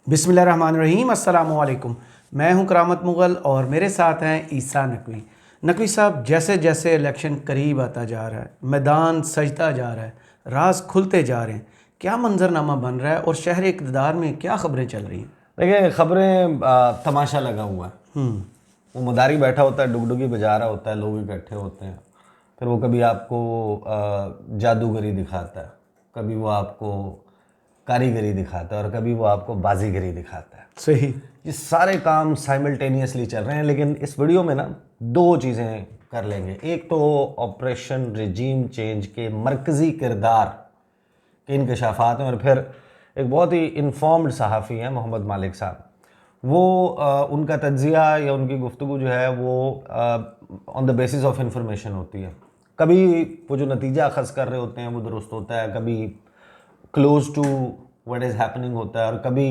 बिस्मिल्लाहिर्रहमानिर्रहीम, अस्सलामुअलैकुम। मैं हूं करामत मुग़ल और मेरे साथ हैं ईसा नकवी। नकवी साहब, जैसे जैसे इलेक्शन करीब आता जा रहा है, मैदान सजता जा रहा है, राज खुलते जा रहे हैं, क्या मंजरनामा बन रहा है और शहर इक़्तिदार में क्या खबरें चल रही हैं? देखिए, खबरें तमाशा लगा हुआ है। वो मदारी बैठा होता है, डुगडुगी बजा रहा होता है, लोग इकट्ठे होते हैं। फिर वो कभी आपको जादूगरी दिखाता है, कभी वो आपको कारीगरी दिखाता है और कभी वो आपको बाजीगरी दिखाता है। सही। ये सारे काम साइमल्टेनियसली चल रहे हैं। लेकिन इस वीडियो में ना दो चीज़ें कर लेंगे। एक तो ऑपरेशन रिजीम चेंज के मरकज़ी किरदार के इंकशाफात हैं, और फिर एक बहुत ही इन्फॉर्म्ड सहाफ़ी हैं मोहम्मद मालिक साहब। वो उनका तज्ज़िया या उनकी गुफ्तगू जो है वो on the basis of information होती है। कभी वो जो नतीजा अखज़ कर रहे होते हैं वो दुरुस्त होता है, कभी close to what is happening होता है, और कभी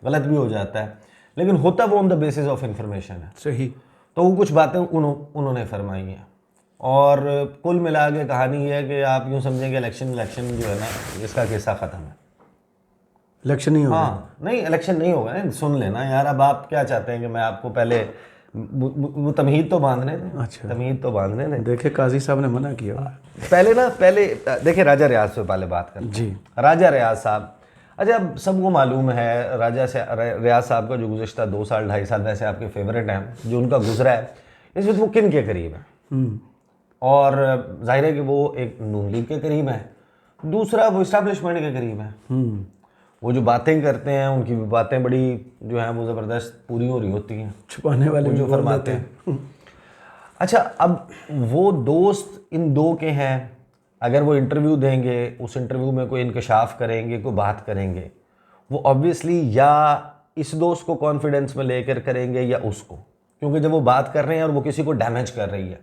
गलत भी हो जाता है, लेकिन होता वो on the basis of information है। सही। तो वो कुछ बातें उन्होंने फरमाई हैं, और कुल मिला के कहानी ये है कि आप यूँ समझें कि इलेक्शन जो है ना, इसका किस्सा ख़त्म है। इलेक्शन नहीं हो रहा? हाँ, नहीं, इलेक्शन नहीं होगा। नहीं, सुन लेना यार, अब आप क्या चाहते हैं कि मैं आपको पहले वो तमीद तो बांधने दें। अच्छा, तमीद तो बांधने दें। देखे काजी साहब ने मना किया। पहले देखिए, राजा रियाज से पहले बात करते हैं जी। राजा रियाज साहब। अच्छा, अब सबको मालूम है राजा से रियाज साहब का जो गुज़श्ता 2 साल 2.5 साल वैसे आपके फेवरेट हैं, जो उनका गुजरा है, इस वक्त वो किन के करीब है? और जाहिर है कि वो एक नून लीग के करीब है, दूसरा वो इस्टेब्लिशमेंट के करीब है। वो जो बातें करते हैं, उनकी बातें बड़ी जो हैं वो ज़बरदस्त पूरी हो रही होती हैं, छुपाने वाले जो फरमाते हैं। अच्छा, अब वो दोस्त इन दो के हैं, अगर वो इंटरव्यू देंगे, उस इंटरव्यू में कोई इंकशाफ करेंगे, कोई बात करेंगे, वो ऑब्वियसली या इस दोस्त को कॉन्फिडेंस में लेकर करेंगे या उसको, क्योंकि जब वो बात कर रहे हैं और वो किसी को डैमेज कर रही है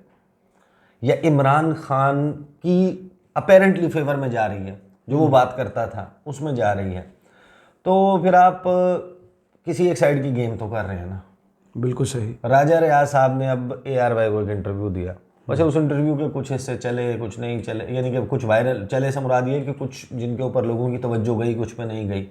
या इमरान खान की अपेरेंटली फेवर में जा रही है, जो वो बात करता था उसमें जा रही है, तो फिर आप किसी एक साइड की गेम तो कर रहे हैं ना। बिल्कुल सही। राजा रियाज साहब ने अब ARY को एक इंटरव्यू दिया। वैसे उस इंटरव्यू के कुछ हिस्से चले, कुछ नहीं चले, यानी कि कुछ वायरल चले से मुराद ये कि कुछ जिनके ऊपर लोगों की तवज्जो गई, कुछ पे नहीं गई।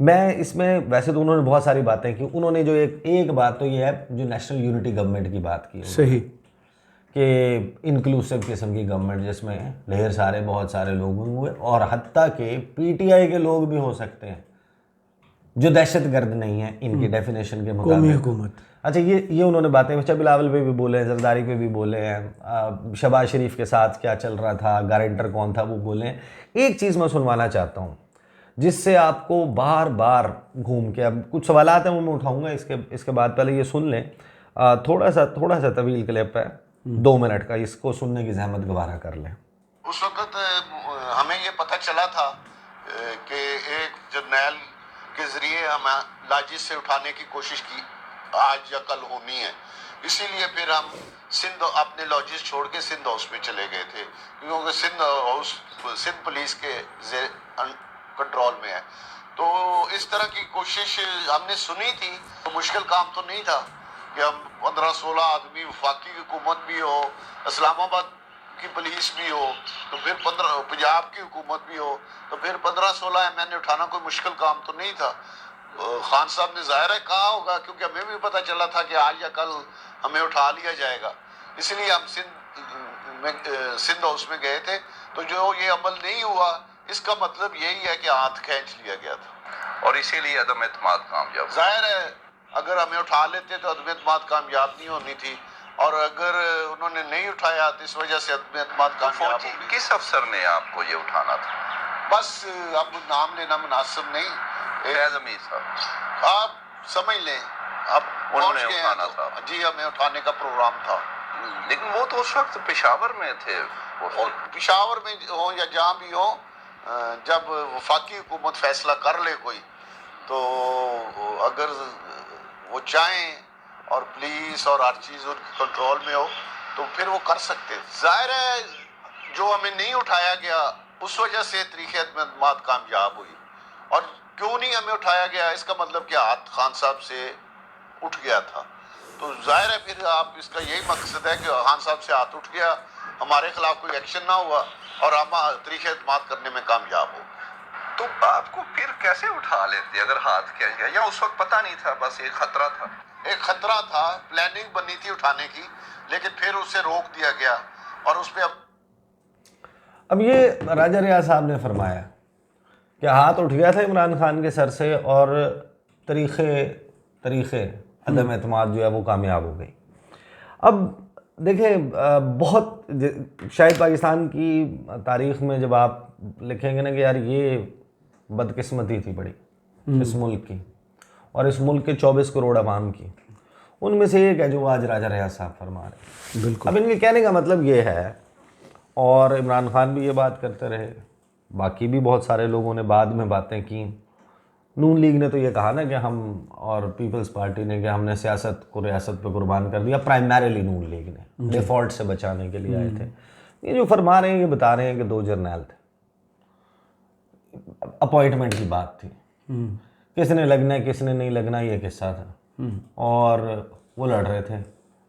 मैं इसमें, वैसे तो उन्होंने बहुत सारी बातें की, उन्होंने जो एक बात तो ये है जो नेशनल यूनिटी गवर्नमेंट की बात की, सही। कि इंक्लूसिव किस्म की गवर्नमेंट जिसमें ढेर सारे बहुत सारे लोग होंगे, और हत्ता के PTI के लोग भी हो सकते हैं जो दहशतगर्द नहीं है इनकी डेफिनेशन के कौमी मुताबिक। हुकूमत। अच्छा, ये उन्होंने बातें बच्चा बिलावल पे भी बोले हैं, जरदारी पे भी बोले हैं, शहबाज शरीफ के साथ क्या चल रहा था, गारंटर कौन था, वो बोले हैं। एक चीज़ मैं सुनवाना चाहता हूँ जिससे आपको बार बार घूम के, अब कुछ सवालात हैं वो मैं उठाऊँगा इसके बाद, पहले ये सुन लें। थोड़ा सा तवील क्लिप है, 2 मिनट का, इसको सुनने की जहमत गवारा कर लें। उस वक्त हमें ये पता चला था कि एक जर्नैल के जरिए हमें लाजिश से उठाने की कोशिश की आज या कल होनी है, इसीलिए फिर हम सिंध अपने लॉजिस्ट छोड़ के सिंध हाउस में चले गए थे, क्योंकि सिंध हाउस सिंध पुलिस के कंट्रोल में है। तो इस तरह की कोशिश हमने सुनी थी, तो मुश्किल काम तो नहीं था कि हम 15-16 आदमी, वफाकी हुकूमत भी हो, इस्लामाबाद की पुलिस भी हो, तो फिर पंजाब की हुकूमत भी हो, तो फिर 15-16 MN उठाना कोई मुश्किल काम तो नहीं था। खान साहब ने जाहिर है कहा होगा, क्योंकि हमें भी पता चला था कि आज या कल हमें उठा लिया जाएगा, इसलिए हम सिंध हाउस में गए थे। तो जो ये अमल नहीं हुआ, इसका मतलब यही है कि हाथ खींच लिया गया था और इसीलिए अदम एतमाद कामयाब। जाहिर है अगर हमें उठा लेते तो अदम एतमाद कामयाब नहीं होनी थी, और अगर उन्होंने नहीं उठाया तो इस वजह से अदम एतमाद कामयाब हो गई। किस अफसर ने आपको ये उठाना था? बस अब नाम लेना मुनासिब नहीं, फैज़ साहब आप समझ लें, अब पहुंच गए उठाना था। जी, हमें उठाने का प्रोग्राम था। लेकिन वो तो उस वक्त पेशावर में थे। और पेशावर में हो या जहाँ भी हो, जब वफाकी हुकूमत फैसला कर ले कोई, तो अगर वो चाहें और पुलिस और हर चीज़ उनके कंट्रोल में हो तो फिर वो कर सकते। जाहिर है जो हमें नहीं उठाया गया उस वजह से तरीक़े एतमाद कामयाब हुई, और क्यों नहीं हमें उठाया गया, इसका मतलब क्या हाथ खान साहब से उठ गया था। तो जाहिर है फिर आप इसका यही मकसद है कि खान साहब से हाथ उठ गया, हमारे खिलाफ कोई एक्शन ना हुआ और हम तरीक़े एतमाद करने में कामयाब हो। तो आपको फिर कैसे उठा लेते अगर हाथ किया गया, या उस वक्त पता नहीं था, बस एक खतरा था? एक खतरा था, प्लानिंग बनी थी उठाने की, लेकिन फिर उसे रोक दिया गया और उस पे अब ये राजा रियाज साहब ने फरमाया कि हाथ उठ गया था इमरान खान के सर से और तरीक़े अदम एतमाद जो है वो कामयाब हो गई। अब देखें, बहुत शायद पाकिस्तान की तारीख़ में जब आप लिखेंगे ना कि यार ये बदकिस्मती थी बड़ी इस मुल्क की और इस मुल्क के 24 करोड़ आवाम की, उनमें से एक है जो आज राजा रियाज साहब फरमा रहे। बिल्कुल। अब इनके कहने का मतलब ये है, और इमरान खान भी ये बात करते रहे, बाकी भी बहुत सारे लोगों ने बाद में बातें की। नून लीग ने तो ये कहा ना कि हम, और पीपल्स पार्टी ने, कि हमने सियासत को रियासत पे कुर्बान कर दिया। प्राइमरीली नून लीग ने डिफ़ॉल्ट से बचाने के लिए आए थे। ये जो फरमा रहे हैं, ये बता रहे हैं कि 2 जर्नैल थे, अपॉइंटमेंट की बात थी, किसने लगना है किसने नहीं लगना ये किस्सा था, और वो लड़ रहे थे,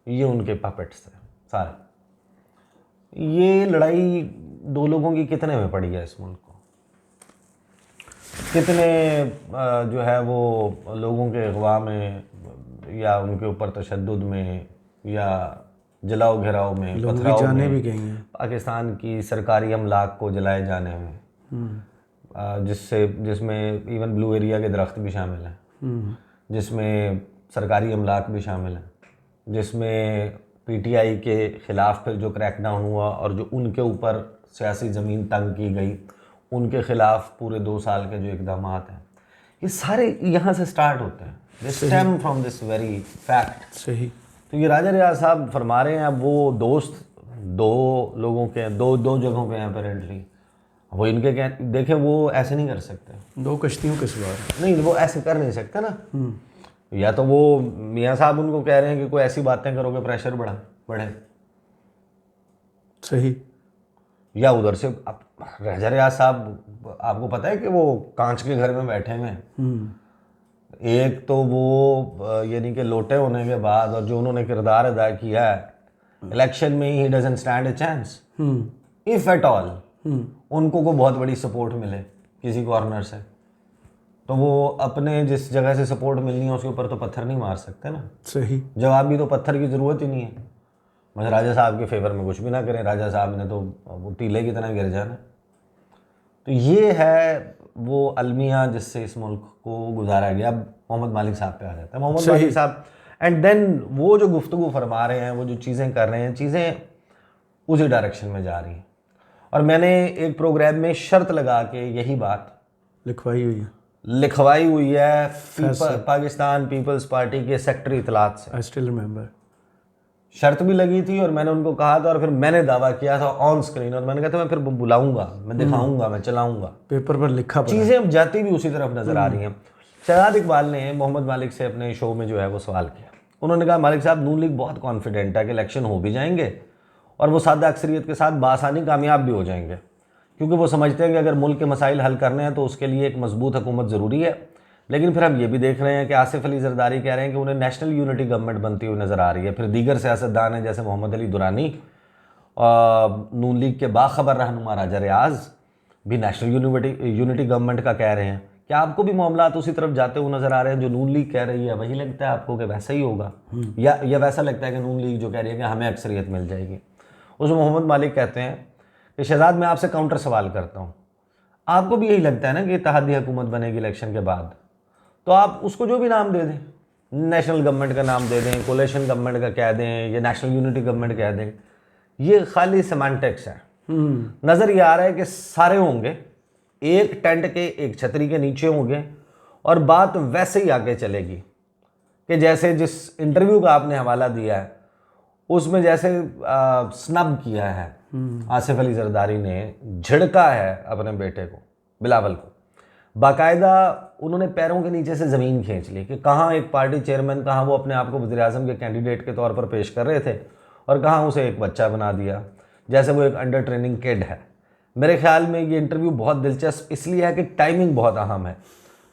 ये उनके पपेट्स थे सारे। ये लड़ाई 2 लोगों की कितने में पड़ी है इस मुल्क को? कितने जो है वो लोगों के अगवा में या उनके ऊपर तशद्दुद में या जलाओ घेराव में, पथराव जाने में, भी गई हैं, पाकिस्तान की सरकारी अमलाक को जलाए जाने में, जिसमें इवन ब्लू एरिया के दरख्त भी शामिल हैं, जिसमें सरकारी अमलाक भी शामिल हैं, जिसमें पीटीआई के ख़िलाफ़ फिर जो क्रैकडाउन हुआ और जो उनके ऊपर सियासी ज़मीन तंग की गई, उनके ख़िलाफ़ पूरे 2 साल के जो इक़दाम हैं, ये सारे यहाँ से स्टार्ट होते हैं। They stem from this very fact. सही। तो ये राजा रियाज साहब फरमा रहे हैं, अब वो दोस्त 2 लोगों के, दो जगहों पे हैं अपेरेंटली। वो इनके देखें, वो ऐसे नहीं कर सकते, 2 कश्तियों के सवार नहीं, वो ऐसे कर नहीं सकते ना। या तो वो मियाँ साहब उनको कह रहे हैं कि कोई ऐसी बातें करोगे प्रेशर बढ़े, सही। या उधर से राजा रियाज साहब, आपको पता है कि वो कांच के घर में बैठे हुए हैं। एक तो वो यानी कि लोटे होने के बाद, और जो उन्होंने किरदार अदा किया है इलेक्शन में, he doesn't stand a chance if at all. उनको को बहुत बड़ी सपोर्ट मिले किसी कॉर्नर से, तो वो अपने जिस जगह से सपोर्ट मिलनी है उसके ऊपर तो पत्थर नहीं मार सकते ना। सही। जवाब भी तो पत्थर की ज़रूरत ही नहीं है। मतलब राजा साहब के फेवर में कुछ भी ना करें, राजा साहब ने तो वो टीले की तरह गिर जाना। तो ये है वो अलमिया जिससे इस मुल्क को गुजारा गया। अब मोहम्मद मालिक साहब पे आ जाता है। मोहम्मद मालिक साहब, एंड देन वो जो गुफ्तगू फरमा रहे हैं, वो जो चीज़ें कर रहे हैं, चीज़ें उसी डायरेक्शन में जा रही हैं। और मैंने एक प्रोग्राम में शर्त लगा के यही बात लिखवाई हुई है पाकिस्तान पीपल्स पार्टी के सेक्रेटरी इतलात से। I still remember. शर्त भी लगी थी और मैंने उनको कहा था, और फिर मैंने दावा किया था ऑन स्क्रीन, और मैंने कहा था मैं फिर बुलाऊंगा, मैं दिखाऊंगा, मैं चलाऊंगा। पेपर पर लिखा पड़ा। चीज़ें अब जाती भी उसी तरफ नज़र आ रही हैं। शहजाद इकबाल ने मोहम्मद मालिक से अपने शो में जो है वो सवाल किया। उन्होंने कहा, मालिक साहब, नून लीग बहुत कॉन्फिडेंट है कि इलेक्शन हो भी जाएंगे और वो सादा अक्सरियत के साथ बासानी कामयाब भी हो जाएंगे, क्योंकि वो समझते हैं कि अगर मुल्क के मसाइल हल करने हैं तो उसके लिए एक मजबूत हुकूमत ज़रूरी है। लेकिन फिर हम ये भी देख रहे हैं कि आसिफ अली जरदारी कह रहे हैं कि उन्हें नेशनल यूनिटी गवर्नमेंट बनती हुई नज़र आ रही है। फिर दीगर सियासतदान हैं जैसे मोहम्मद अली दुरानी, नून लीग के बाखबर रहनुमा राजा रियाज भी नेशनल यूनिटी गवर्नमेंट का कह रहे हैं। क्या आपको भी मामलात उसी तरफ जाते हुए नज़र आ रहे हैं जो नून लीग कह रही है? वही लगता है आपको कि वैसा ही होगा, या वैसा लगता है कि नून लीग जो कह रही है कि हमें अक्सरियत मिल जाएगी? उसमें मोहम्मद मालिक कहते हैं कि शहजाद, मैं आपसे काउंटर सवाल करता हूँ, आपको भी यही लगता है ना कि इत्तेहादी हुकूमत बनेगी इलेक्शन के बाद? तो आप उसको जो भी नाम दे दें, नेशनल गवर्नमेंट का नाम दे दें, कोलेशन गवर्नमेंट का कह दें, या नेशनल यूनिटी गवर्नमेंट कह दें, ये खाली सेमांटिक्स है। नज़र ये आ रहा है कि सारे होंगे एक टेंट के, एक छतरी के नीचे होंगे, और बात वैसे ही आगे चलेगी कि जैसे जिस इंटरव्यू का आपने हवाला दिया है उसमें जैसे स्नब किया है आसिफ अली जरदारी ने, झिड़का है अपने बेटे को, बिलावल को, बाकायदा उन्होंने पैरों के नीचे से ज़मीन खींच ली कि कहाँ एक पार्टी चेयरमैन, कहाँ वो अपने आप को वज़ीर-ए-आज़म के कैंडिडेट के तौर पर पेश कर रहे थे, और कहाँ उसे एक बच्चा बना दिया, जैसे वो एक अंडर ट्रेनिंग किड है। मेरे ख्याल में ये इंटरव्यू बहुत दिलचस्प इसलिए है कि टाइमिंग बहुत अहम है।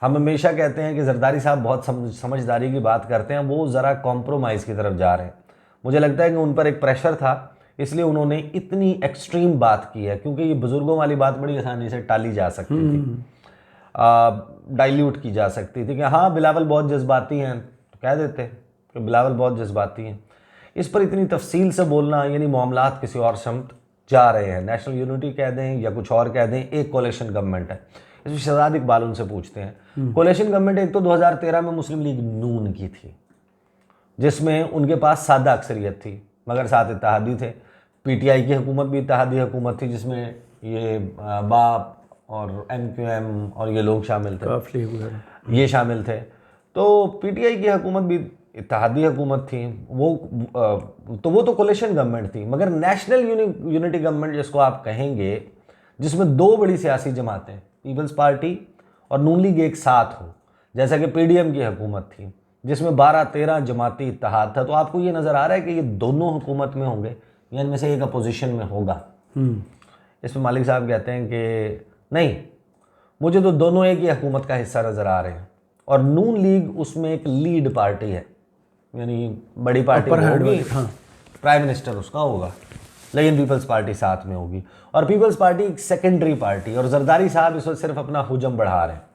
हम हमेशा कहते हैं कि जरदारी साहब बहुत समझदारी की बात करते हैं, वो ज़रा कॉम्प्रोमाइज़ की तरफ जा रहे हैं। मुझे लगता है कि उन पर एक प्रेशर था, इसलिए उन्होंने इतनी एक्सट्रीम बात की है, क्योंकि ये बुज़ुर्गों वाली बात बड़ी आसानी से टाली जा सकती थी। डाइल्यूट की जा सकती थी कि हाँ बिलावल बहुत जज्बाती हैं, तो कह देते कि बिलावल बहुत जज्बाती हैं। इस पर इतनी तफसील से बोलना यानी मामलात किसी और समत जा रहे हैं। नेशनल यूनिटी कह दें या कुछ और कह दें, एक कोलेशन गवर्नमेंट है। इसमें शहजाद इकबाल उनसे पूछते हैं, कोलेशन गवर्नमेंट एक तो 2013 में मुस्लिम लीग नून की थी, जिसमें उनके पास सादा अक्सरियत थी मगर साथ इत्तेहादी थे। पीटीआई की हुकूमत भी इत्तेहादी हुकूमत थी, जिसमें ये बाप और एमक्यूएम और ये लोग शामिल थे, ये शामिल थे। तो पीटीआई की हुकूमत भी इत्तेहादी हुकूमत थी, वो तो कोलिशन गवर्नमेंट थी। मगर नेशनल यूनिटी गवर्नमेंट जिसको आप कहेंगे, जिसमें दो बड़ी सियासी जमातें पीपल्स पार्टी और नून लीग एक साथ हो, जैसा कि पीडीएम की हुकूमत थी जिसमें 12-13 जमाती इत्तेहाद था, तो आपको ये नज़र आ रहा है कि ये दोनों हुकूमत में होंगे या इनमें से एक अपोजिशन में होगा। इसमें मालिक साहब कहते हैं कि नहीं, मुझे तो दोनों एक ही हुकूमत का हिस्सा नज़र आ रहे हैं और नून लीग उसमें एक लीड पार्टी है, यानी बड़ी पार्टी होगी, प्राइम मिनिस्टर उसका होगा, लेकिन पीपल्स पार्टी साथ में होगी और पीपल्स पार्टी एक सेकेंडरी पार्टी। और जरदारी साहब इस वक्त सिर्फ अपना हुजम बढ़ा रहे हैं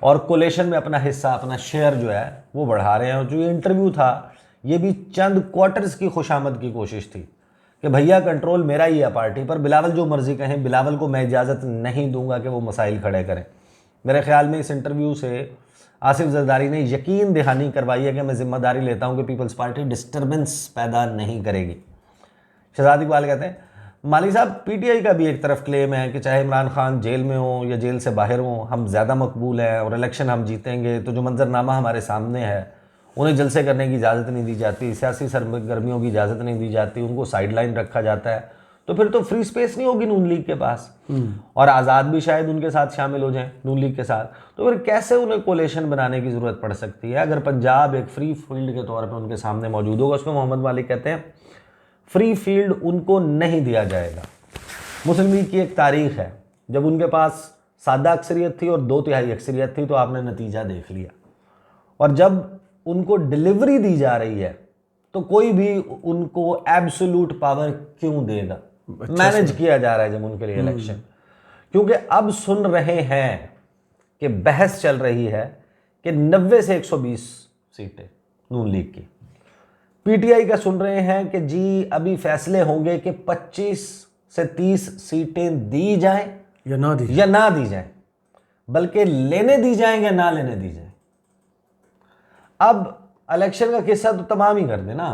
और कोलेशन में अपना हिस्सा, अपना शेयर जो है वो बढ़ा रहे हैं। और जो ये इंटरव्यू था ये भी चंद क्वार्टर्स की खुशामद की कोशिश थी कि भैया कंट्रोल मेरा ही है पार्टी पर, बिलावल जो मर्जी कहें, बिलावल को मैं इजाज़त नहीं दूंगा कि वो मसाइल खड़े करें। मेरे ख्याल में इस इंटरव्यू से आसिफ जरदारी ने यकीन दहानी करवाई है कि मैं जिम्मेदारी लेता हूं कि पीपल्स पार्टी डिस्टर्बेंस पैदा नहीं करेगी। शहजाद इकबाल कहते हैं, मालिक साहब पीटीआई का भी एक तरफ क्लेम है कि चाहे इमरान खान जेल में हो या जेल से बाहर हो, हम ज़्यादा मकबूल हैं और इलेक्शन हम जीतेंगे, तो जो मंजरनामा हमारे सामने है उन्हें जलसे करने की इजाज़त नहीं दी जाती, सियासी सरगर्मियों की इजाज़त नहीं दी जाती, उनको साइडलाइन रखा जाता है, तो फिर तो फ्री स्पेस नहीं होगी नून लीग के पास और आज़ाद भी शायद उनके साथ शामिल हो जाएं नून लीग के साथ, तो फिर कैसे उन्हें कोलेशन बनाने की ज़रूरत पड़ सकती है अगर पंजाब एक फ्री फील्ड के तौर पर उनके सामने मौजूद होगा। उसमें मोहम्मद मालिक कहते हैं फ्री फील्ड उनको नहीं दिया जाएगा। मुस्लिम लीग की एक तारीख है, जब उनके पास सादा अक्सरियत थी और 2/3 अक्सरियत थी, तो आपने नतीजा देख लिया। और जब उनको डिलीवरी दी जा रही है तो कोई भी उनको एब्सोल्यूट पावर क्यों देगा? मैनेज किया जा रहा है जब उनके लिए इलेक्शन, क्योंकि अब सुन रहे हैं कि बहस चल रही है कि 90 से 120 सीटें नून लीग की। पीटीआई का सुन रहे हैं कि जी अभी फैसले होंगे कि 25 से 30 सीटें दी जाएं या ना दी जाएं, बल्कि लेने दी जाएं या ना लेने दी जाएं। अब इलेक्शन का किस्सा तो तमाम ही कर देना।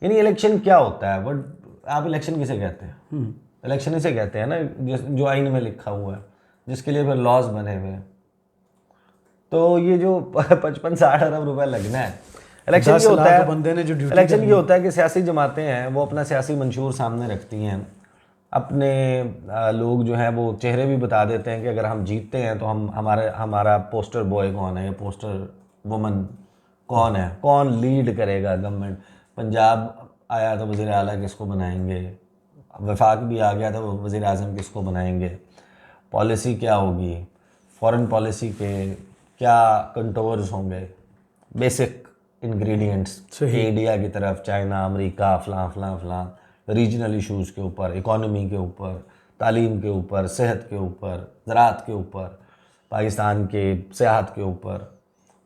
यानी इलेक्शन क्या होता है, बट आप इलेक्शन किसे कहते हैं? इलेक्शन इसे कहते हैं ना जो आइन में लिखा हुआ है, जिसके लिए फिर लॉज बने हुए हैं। तो ये जो 55-60 अरब रुपए लगना है, इलेक्शन ये होता है, बंदे ने जो इलेक्शन ये होता है कि सियासी जमातें हैं वो अपना सियासी मंशूर सामने रखती हैं, अपने लोग जो हैं वो चेहरे भी बता देते हैं कि अगर हम जीतते हैं तो हमारा पोस्टर बॉय कौन है या पोस्टर वुमन कौन है, कौन लीड करेगा गवर्नमेंट। पंजाब आया तो वज़ीर आला किसको बनाएंगे, वफाक भी आ गया तो वज़ीर आज़म किसको बनाएंगे, पॉलिसी क्या होगी, फॉरेन पॉलिसी के क्या कंटोर्स होंगे, बेसिक इंग्रेडिएंट्स इंडिया की तरफ, चाइना, अमेरिका, फलां रीजनल इश्यूज़ के ऊपर, इकॉनमी के ऊपर, तालीम के ऊपर, सेहत के ऊपर, ज़राअत के ऊपर, पाकिस्तान के सियाहत के ऊपर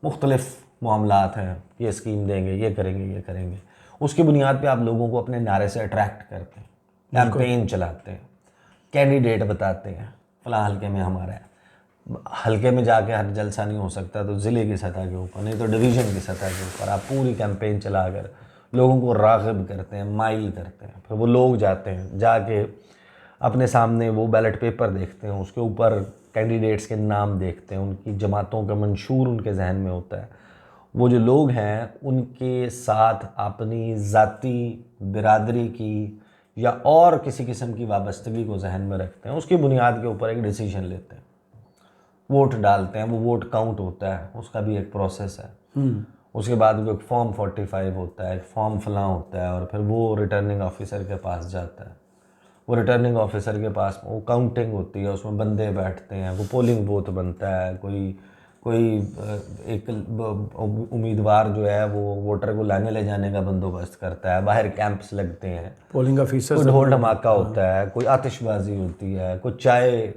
मुख्तलिफ़ मामलात हैं, ये स्कीम देंगे, ये करेंगे। उसकी बुनियाद पे आप लोगों को अपने नारे से अट्रैक्ट करते हैं, कैंपेन चलाते हैं, कैंडिडेट बताते हैं, फ़लाँ हल्के में हमारा है। हल्के में जाके हर जलसा नहीं हो सकता, तो ज़िले की सतह के ऊपर, नहीं तो डिवीज़न की सतह के ऊपर आप पूरी कैंपेन चलाकर लोगों को राग़िब करते हैं, माइल करते हैं। फिर वो लोग जाते हैं, जाके अपने सामने वो बैलेट पेपर देखते हैं, उसके ऊपर कैंडिडेट्स के नाम देखते हैं, उनकी जमातों का मंशूर उनके जहन में होता है। वो जो लोग हैं उनके साथ अपनी ज़ाती बिरादरी की या और किसी किस्म की वाबस्तगी को जहन में रखते हैं, उसकी बुनियाद के ऊपर एक डिसीजन लेते हैं, वोट डालते हैं, वो वोट काउंट होता है, उसका भी एक प्रोसेस है। उसके बाद वो एक फॉर्म 45 होता है, एक फॉर्म फलां होता है और फिर वो रिटर्निंग ऑफिसर के पास जाता है। वो रिटर्निंग ऑफिसर के पास वो काउंटिंग होती है, उसमें बंदे बैठते हैं, वो पोलिंग बूथ बनता है, कोई एक उम्मीदवार जो है वो वोटर को लाने ले जाने का बंदोबस्त करता है, बाहर कैंप्स लगते हैं, पोलिंग ऑफिसर, कोई ढोल धमाका होता है, कोई आतिशबाजी होती है, कोई चाय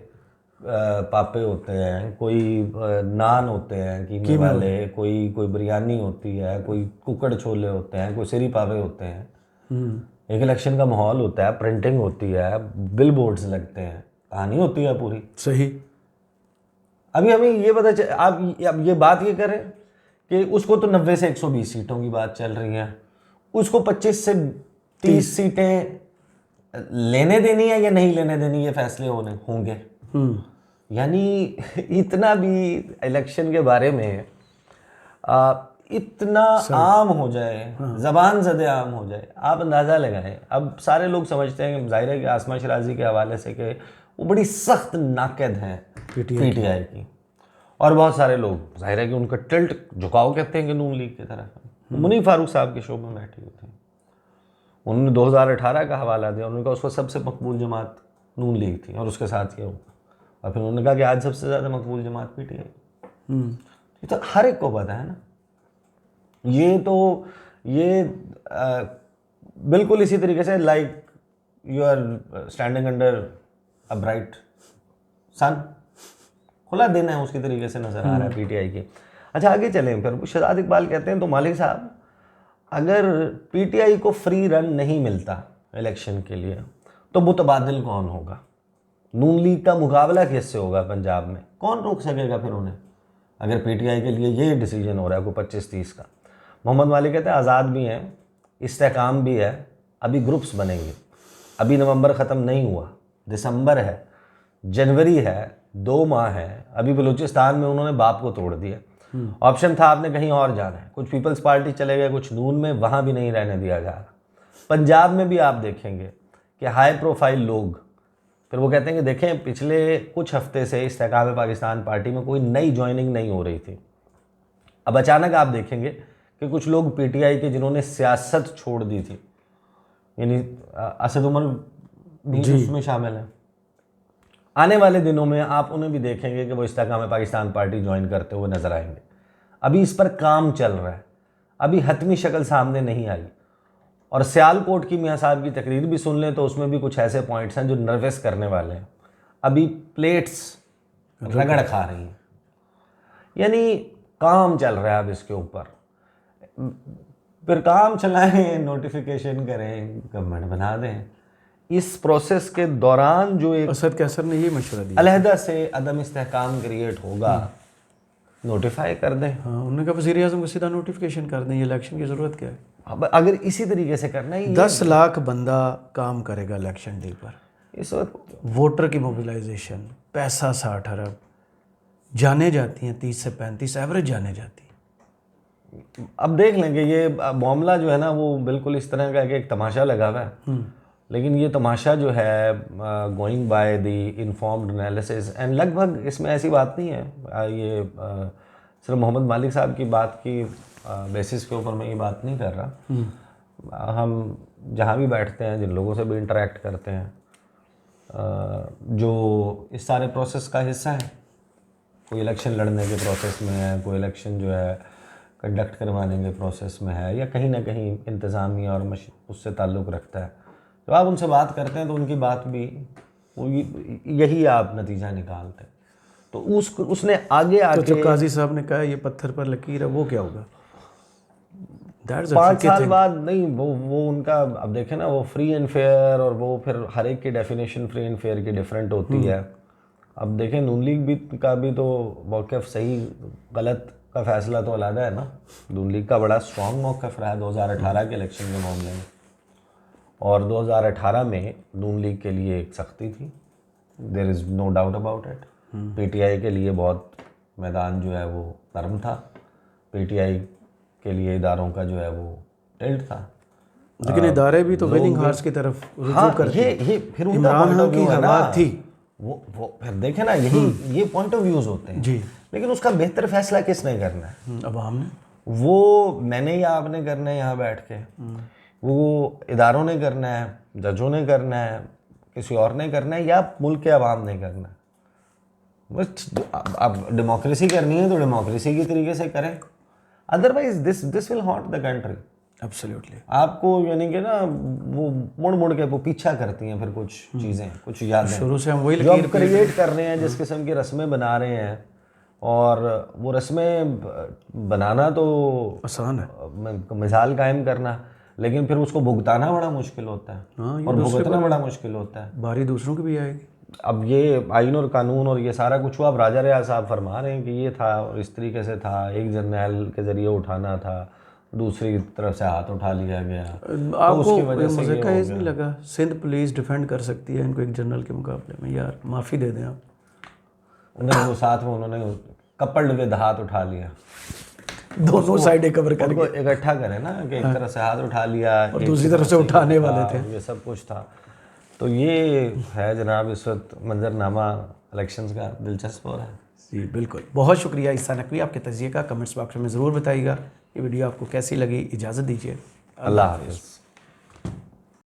पापे होते हैं, कोई नान होते हैं कीमे वाले, कोई बिरयानी होती है, कोई कुकड़ छोले होते हैं, कोई सिरी पावे होते हैं। एक इलेक्शन का माहौल होता है, प्रिंटिंग होती है, बिल बोर्ड्स लगते हैं, कहानी होती है पूरी। सही। अभी हमें ये पता अब ये बात ये करें कि उसको तो 90 से 120 सीटों की बात चल रही है, उसको 25 से 30 सीटें लेने देनी है या नहीं लेने देनी, ये फैसले होंगे। यानी इतना भी इलेक्शन के बारे में इतना आम हो जाए, जबान ज़दे आम हो जाए, आप अंदाज़ा लगाएं। अब सारे लोग समझते हैं कि जाहिर है कि आसमा शराजी के हवाले से कि वो बड़ी सख्त नाकद हैं पीटीआई की, और बहुत सारे लोग जाहिर है कि उनका टिल्ट झुकाव कहते हैं कि नून लीग की तरफ। मुनीफ फारूक साहब के शो में बैठे हुए थे, उन्होंने 2018 का हवाला दिया, उन्होंने कहा उसको सबसे मकबूल जमात नून लीग थी और उसके साथ ये हुआ, और फिर उन्होंने कहा कि आज सबसे ज़्यादा मकबूल जमात पीटीआई। ये तो हर एक को पता है ना। ये बिल्कुल इसी तरीके से like you are standing under a bright sun, खुला दिन है, उसकी तरीके से नज़र आ रहा है पीटीआई की। अच्छा आगे चलें, फिर शहजाद इकबाल कहते हैं तो मालिक साहब अगर पीटीआई को फ्री रन नहीं मिलता इलेक्शन के लिए तो मुतबादिल कौन होगा? नून लीग का मुकाबला किससे होगा पंजाब में? कौन रोक सकेगा फिर उन्हें, अगर पीटीआई के लिए ये डिसीजन हो रहा है कोई 25-30 का? मोहम्मद मालिक कहते हैं आज़ाद भी हैं, इस्तेहकाम भी है, अभी ग्रुप्स बनेंगे, अभी नवंबर ख़त्म नहीं हुआ, दिसंबर है, जनवरी है, 2 माह है, अभी बलूचिस्तान में उन्होंने बाप को तोड़ दिया। ऑप्शन था आपने कहीं और जाना है, कुछ पीपल्स पार्टी चले गए, कुछ नून में, वहाँ भी नहीं रहने दिया जा रहा। पंजाब में भी आप देखेंगे कि हाई प्रोफाइल लोग फिर वो कहते हैं कि देखें पिछले कुछ हफ्ते से इस्तेहकाम पाकिस्तान पार्टी में कोई नई ज्वाइनिंग नहीं हो रही थी, अब अचानक आप देखेंगे कि कुछ लोग पीटीआई के जिन्होंने सियासत छोड़ दी थी, यानी असद उमर भी उसमें शामिल है, आने वाले दिनों में आप उन्हें भी देखेंगे कि वो इस्तेहकाम पाकिस्तान पार्टी ज्वाइन करते हुए नजर आएंगे। अभी इस पर काम चल रहा है, अभी हतमी शक्ल सामने नहीं आई। और सियालकोट की मियाँ साहब की तकरीर भी सुन लें तो उसमें भी कुछ ऐसे पॉइंट्स हैं जो नर्वस करने वाले हैं। अभी प्लेट्स रगड़ खा रही हैं, यानी काम चल रहा है अब इसके ऊपर। फिर काम चलाएं, नोटिफिकेशन करें, गवर्नमेंट बना दें। इस प्रोसेस के दौरान जो एक असद कैसर ने ये मशवरा दिया, अलहदा से अदम इस्तेहकाम क्रिएट होगा, नोटिफाई कर दें। हाँ, उन्होंने कहा वज़ीर आज़म को सीधा नोटिफिकेशन कर दें, ये इलेक्शन की ज़रूरत क्या है? अब अगर इसी तरीके से करना है, 10 लाख बंदा काम करेगा इलेक्शन डे पर, इस वक्त वोटर की मोबिलाइजेशन, पैसा 60 अरब, जाने जाती हैं 30 से 35 एवरेज जाने जाती है। अब देख लेंगे ये मामला जो है ना वो बिल्कुल इस तरह का एक तमाशा लगा हुआ है, लेकिन ये तमाशा जो है going by the informed analysis and लगभग इसमें ऐसी बात नहीं है, ये सिर्फ मोहम्मद मालिक साहब की बात की बेसिस के ऊपर मैं ये बात नहीं कर रहा। हम जहाँ भी बैठते हैं, जिन लोगों से भी इंटरेक्ट करते हैं, जो इस सारे प्रोसेस का हिस्सा है, कोई इलेक्शन लड़ने के प्रोसेस में है, कोई इलेक्शन जो है कंडक्ट करवाने के प्रोसेस में है, या कहीं ना कहीं इंतज़ामिया और उससे ताल्लुक़ रखता है, जब आप उनसे बात करते हैं तो उनकी बात भी यही आप नतीजा निकालते हैं। तो उसने आगे तो आके जो काजी साहब ने कहा ये पत्थर पर लकीर है, वो क्या होगा? 5 साल बाद नहीं, वो उनका अब देखें ना, वो फ्री एंड फेयर, और वो फिर हर एक की डेफिनेशन फ्री एंड फेयर की डिफरेंट होती है। अब देखें नून लीग भी का भी तो मौक़िफ़ सही गलत का फैसला तो अलग है ना। नून लीग का बड़ा स्ट्रॉन्ग मौक़िफ़ रहा है 2018 के इलेक्शन के मामले में, और 2018 में नून लीग के लिए एक सख्ती थी, there is no doubt about it. PTI के लिए बहुत मैदान जो है वो नरम था, पीटीआई के लिए इदारों का जो है वो टिल्ट था, लेकिन इदारे भी तो विनिंग हार्स की तरफ रुजू करते हैं। ये फिर उनका इमरान खान की हवा थी, वो फिर देखें ना, ये पॉइंट ऑफ व्यूज़ होते हैं जी। लेकिन उसका बेहतर फैसला किसने करना है? अवाम ने। वो मैंने या आपने करना है यहाँ बैठ के, वो इदारों ने करना है, जजों ने करना है, किसी और ने करना है, या मुल्क के अवाम ने करना है? बस अब डेमोक्रेसी करनी है तो डेमोक्रेसी के तरीके से करें, otherwise this will hot the country. Absolutely. आपको यानी कि ना वो मुड़ मुड़ के वो पीछा करती हैं फिर कुछ चीज़ें, कुछ यादें शुरू से हम वही जो लकीर आप क्रिएट कर रहे हैं, जिस किस्म की रस्में बना रहे हैं। और वो रस्में बनाना तो आसान है। मिसाल कायम करना, लेकिन फिर उसको भुगताना बड़ा मुश्किल होता है। हाँ, ये और दूसरे भुगतना पर बड़ा मुश्किल होता है। बारी दूसरों की भी आएगी। अब ये आइन और कानून और ये सारा कुछ हुआ। अब राजा रियाज साहब फरमा रहे हैं कि ये था और इस तरीके से था, एक जर्नैल के ज़रिए उठाना था, दूसरी तरफ से हाथ उठा लिया गया। तो आपको उसकी वजह से मुझे ये का हो नहीं लगा सिंध पुलिस डिफेंड कर सकती है इनको एक जनरल के मुकाबले में? यार माफ़ी दे दें आप। उन्होंने वो साथ में उन्होंने कपल्ड विद हाथ उठा लिया, दोनों साइडें कवर कर उनको इकट्ठा करें ना कि एक तरफ से हाथ उठा लिया और एक दूसरी तरफ से उठाने वाले थे। ये सब कुछ था। तो ये है जनाब इस वक्त मंजरनामा इलेक्शंस का, दिलचस्प हो रहा है। जी बिल्कुल। बहुत शुक्रिया ईसा नकवी, आपके तजिए का कमेंट्स बॉक्स में ज़रूर बताइएगा। ये वीडियो आपको कैसी लगी। इजाज़त दीजिए। अल्लाह हाफ़िज़।